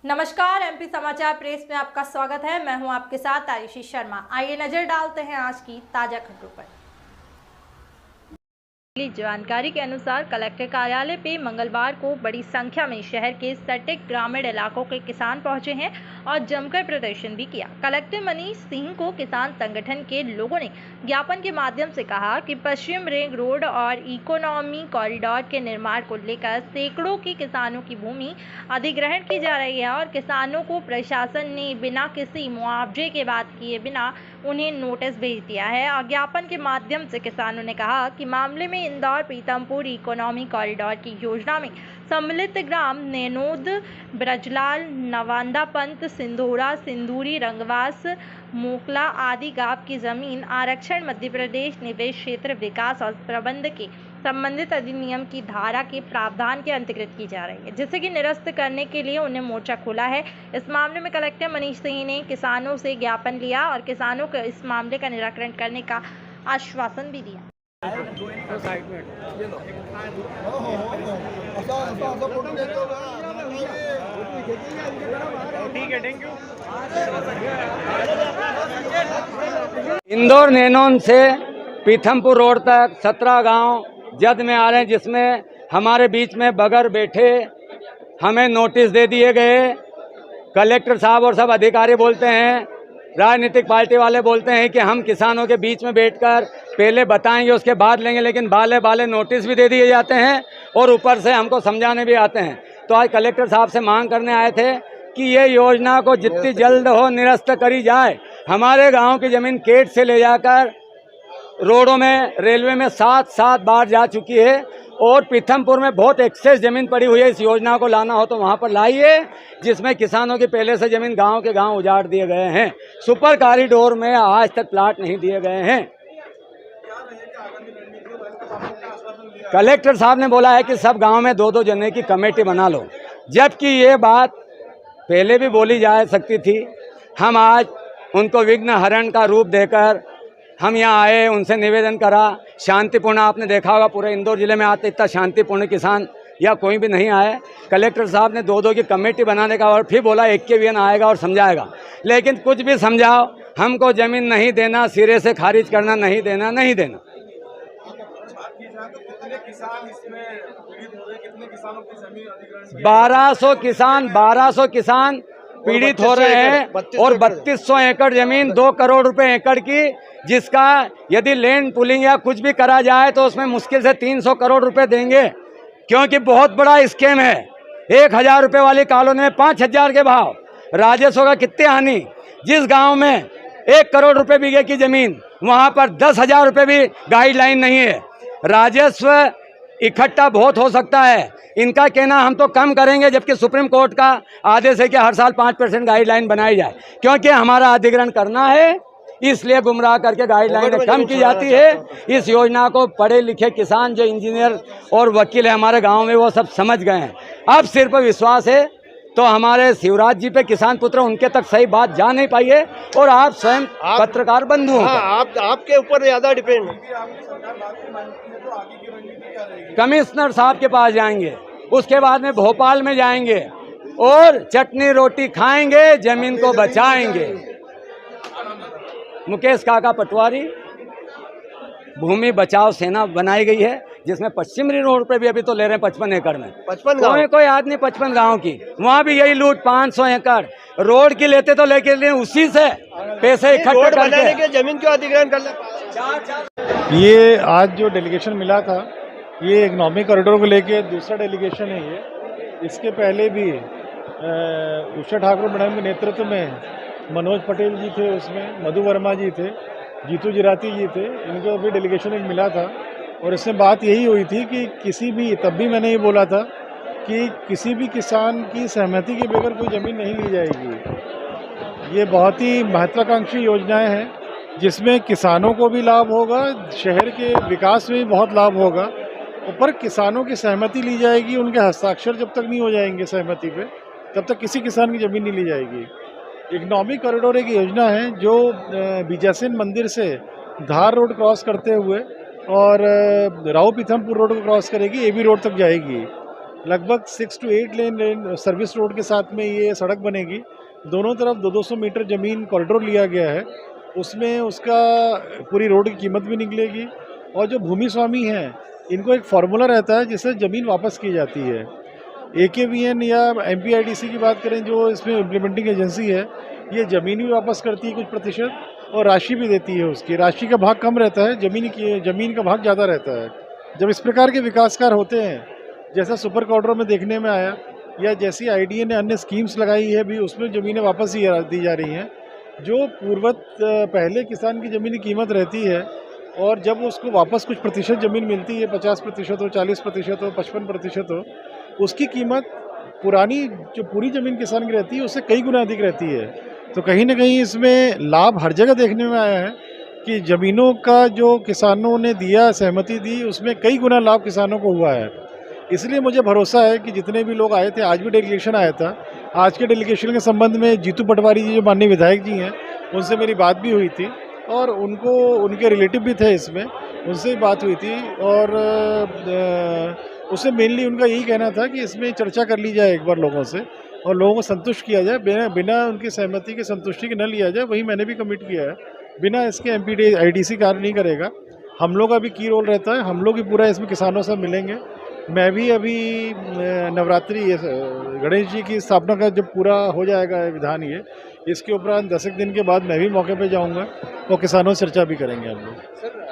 नमस्कार, एमपी समाचार प्रेस में आपका स्वागत है। मैं हूं आपके साथ आयुषी शर्मा। आइए नजर डालते हैं आज की ताजा खबरों पर। मिली जानकारी के अनुसार कलेक्टर कार्यालय पे मंगलवार को बड़ी संख्या में शहर के सटीक ग्रामीण इलाकों के किसान पहुंचे हैं और जमकर प्रदर्शन भी किया। कलेक्टर मनीष सिंह को किसान संगठन के लोगों ने ज्ञापन के माध्यम से कहा कि पश्चिम रिंग रोड और इकोनॉमी कॉरिडोर के निर्माण को लेकर सैकड़ों की किसानों की भूमि अधिग्रहण की जा रही है और किसानों को प्रशासन ने बिना किसी मुआवजे के बात किए बिना उन्हें नोटिस भेज दिया है। ज्ञापन के माध्यम से किसानों ने कहा कि मामले में इंदौर पीतमपुर इकोनॉमी कॉरिडोर की योजना में सम्मिलित ग्राम नैनोद, ब्रजलाल, नवांदा पंत, सिंधोरा, सिंदूरी, रंगवास, मोकला आदि गांव की जमीन आरक्षण मध्य प्रदेश निवेश क्षेत्र विकास और प्रबंध के संबंधित अधिनियम की धारा के प्रावधान के अंतर्गत की जा रही है, जिसे कि निरस्त करने के लिए उन्हें मोर्चा खोला है। इस मामले में कलेक्टर मनीष सिंह ने किसानों से ज्ञापन लिया और किसानों को इस मामले का निराकरण करने का आश्वासन भी दिया। इंदौर नैनोन से पीथमपुर रोड तक 17 गांव जद में आ रहे हैं, जिसमें हमारे बीच में बगैर बैठे हमें नोटिस दे दिए गए। कलेक्टर साहब और सब अधिकारी बोलते हैं, राजनीतिक पार्टी वाले बोलते हैं कि हम किसानों के बीच में बैठकर पहले बताएंगे उसके बाद लेंगे, लेकिन बाले नोटिस भी दे दिए जाते हैं और ऊपर से हमको समझाने भी आते हैं। तो आज कलेक्टर साहब से मांग करने आए थे कि ये योजना को जितनी जल्द हो निरस्त करी जाए। हमारे गांव की ज़मीन केट से ले जाकर रोडों में, रेलवे में 7 बार जा चुकी है और पीथमपुर में बहुत एक्सेस ज़मीन पड़ी हुई है। इस योजना को लाना हो तो वहाँ पर लाइए, जिसमें किसानों की पहले से ज़मीन गांव के गांव उजाड़ दिए गए हैं। सुपर कॉरिडोर में आज तक प्लाट नहीं दिए गए हैं। कलेक्टर साहब ने बोला है कि सब गांव में 2-2 जने की कमेटी बना लो, जबकि ये बात पहले भी बोली जा सकती थी। हम आज उनको विघ्न हरण का रूप देकर हम यहाँ आए, उनसे निवेदन करा शांतिपूर्ण। आपने देखा होगा पूरे इंदौर जिले में आते इतना शांतिपूर्ण किसान या कोई भी नहीं आए। कलेक्टर साहब ने 2-2 की कमेटी बनाने का और फिर बोला 21 आएगा और समझाएगा, लेकिन कुछ भी समझाओ, हमको ज़मीन नहीं देना, सिरे से खारिज करना, नहीं देना। 1200 किसान पीड़ित हो रहे हैं और 3200 एकड़ जमीन 2 करोड़ रुपए एकड़ की, जिसका यदि लैंड पुलिंग या कुछ भी करा जाए तो उसमें मुश्किल से 300 करोड़ रुपए देंगे, क्योंकि बहुत बड़ा स्कीम है। 1000 रुपए वाली कॉलोनी में 5000 के भाव, राजस्व का कितनी हानि। जिस गांव में 1 करोड़ रुपए बीघे की जमीन, वहां पर 10,000 रुपए भी गाइडलाइन नहीं है। राजस्व इकट्ठा बहुत हो सकता है। इनका कहना हम तो कम करेंगे, जबकि सुप्रीम कोर्ट का आदेश है कि हर साल 5% गाइडलाइन बनाई जाए। क्योंकि हमारा अधिग्रहण करना है, इसलिए गुमराह करके गाइडलाइन कम की जाती है। इस योजना को पढ़े लिखे किसान, जो इंजीनियर और वकील है हमारे गांव में, वो सब समझ गए हैं। अब सिर्फ विश्वास है तो हमारे शिवराज जी पे किसान पुत्र, उनके तक सही बात जा नहीं पाई है और आप स्वयं पत्रकार बंधु हैं। आपके ऊपर ज्यादा डिपेंड। कमिश्नर साहब के पास जाएंगे, उसके बाद में भोपाल में जाएंगे और चटनी रोटी खाएंगे, जमीन को बचाएंगे। मुकेश काका पटवारी, भूमि बचाओ सेना बनाई गई है, जिसमें पश्चिमी रोड पे भी अभी तो ले रहे हैं 55 एकड़ में। 55 गाँव, कोई आदमी 55 गांव की, वहाँ भी यही लूट। 500 एकड़ रोड की लेते तो लेके लिए उसी से पैसे इकट्ठे करके जमीन क्यों अधिग्रहण कर ले। ये आज जो डेलीगेशन मिला था, ये इकोनॉमिक कॉरिडोर को लेके दूसरा डेलीगेशन है। ये इसके पहले भी उषा ठाकुर मैडम के नेतृत्व में मनोज पटेल जी थे, उसमें मधु वर्मा जी थे, जीतू जिराती जी थे, इनको भी डेलीगेशन एक मिला था। और इसमें बात यही हुई थी कि किसी भी, तब भी मैंने ये बोला था कि किसी भी किसान की सहमति के बगैर कोई ज़मीन नहीं ली जाएगी। ये बहुत ही महत्वाकांक्षी योजनाएं हैं, जिसमें किसानों को भी लाभ होगा, शहर के विकास में भी बहुत लाभ होगा। पर किसानों की सहमति ली जाएगी, उनके हस्ताक्षर जब तक नहीं हो जाएंगे सहमति पे, तब तक किसी किसान की ज़मीन नहीं ली जाएगी। इकोनॉमिक कॉरिडोर एक योजना है जो बीजासन मंदिर से धार रोड क्रॉस करते हुए और राव पीथमपुर रोड को क्रॉस करेगी, एबी रोड तक जाएगी। लगभग 6 to 8 लेन सर्विस रोड के साथ में ये सड़क बनेगी। दोनों तरफ 200 मीटर ज़मीन कॉरिडोर लिया गया है, उसमें उसका पूरी रोड की कीमत भी निकलेगी। और जो भूमि स्वामी हैं इनको एक फार्मूला रहता है जिससे ज़मीन वापस की जाती है। AKVN या MPIDC की बात करें, जो इसमें इम्प्लीमेंटिंग एजेंसी है, ये ज़मीन भी वापस करती है कुछ प्रतिशत और राशि भी देती है। उसकी राशि का भाग कम रहता है, ज़मीन का भाग ज़्यादा रहता है। जब इस प्रकार के विकास कार्य होते हैं, जैसा सुपर कॉरिडोर में देखने में आया या जैसी IDA ने अन्य स्कीम्स लगाई है भी, उसमें ज़मीनें वापस दी जा रही हैं। जो पूर्वत पहले किसान की ज़मीन की कीमत रहती है और जब उसको वापस कुछ प्रतिशत ज़मीन मिलती है, 50% हो, 40% हो, 55% हो, उसकी कीमत पुरानी जो पूरी ज़मीन किसान की रहती है उससे कई गुना अधिक रहती है। तो कहीं ना कहीं इसमें लाभ हर जगह देखने में आया है कि ज़मीनों का जो किसानों ने दिया, सहमति दी, उसमें कई गुना लाभ किसानों को हुआ है। इसलिए मुझे भरोसा है कि जितने भी लोग आए थे, आज भी डेलीगेशन आया था, आज के डेलीगेशन के संबंध में जीतू पटवारी जी जो माननीय विधायक जी हैं, उनसे मेरी बात भी हुई थी और उनको उनके रिलेटिव भी थे इसमें, उनसे भी बात हुई थी। और उससे मेनली उनका यही कहना था कि इसमें चर्चा कर ली जाए एक बार लोगों से और लोगों को संतुष्ट किया जाए, बिना उनकी सहमति के संतुष्टि के न लिया जाए। वही मैंने भी कमिट किया है, बिना इसके MPIDC कार्य नहीं करेगा। हम लोग का भी की रोल रहता है, हम लोग भी पूरा इसमें किसानों से मिलेंगे। मैं भी अभी नवरात्रि गणेश जी की स्थापना का जब पूरा हो जाएगा विधान, ये इसके उपरांत 10 दिन के बाद मैं भी मौके पे जाऊंगा और किसानों से चर्चा भी करेंगे हम लोग।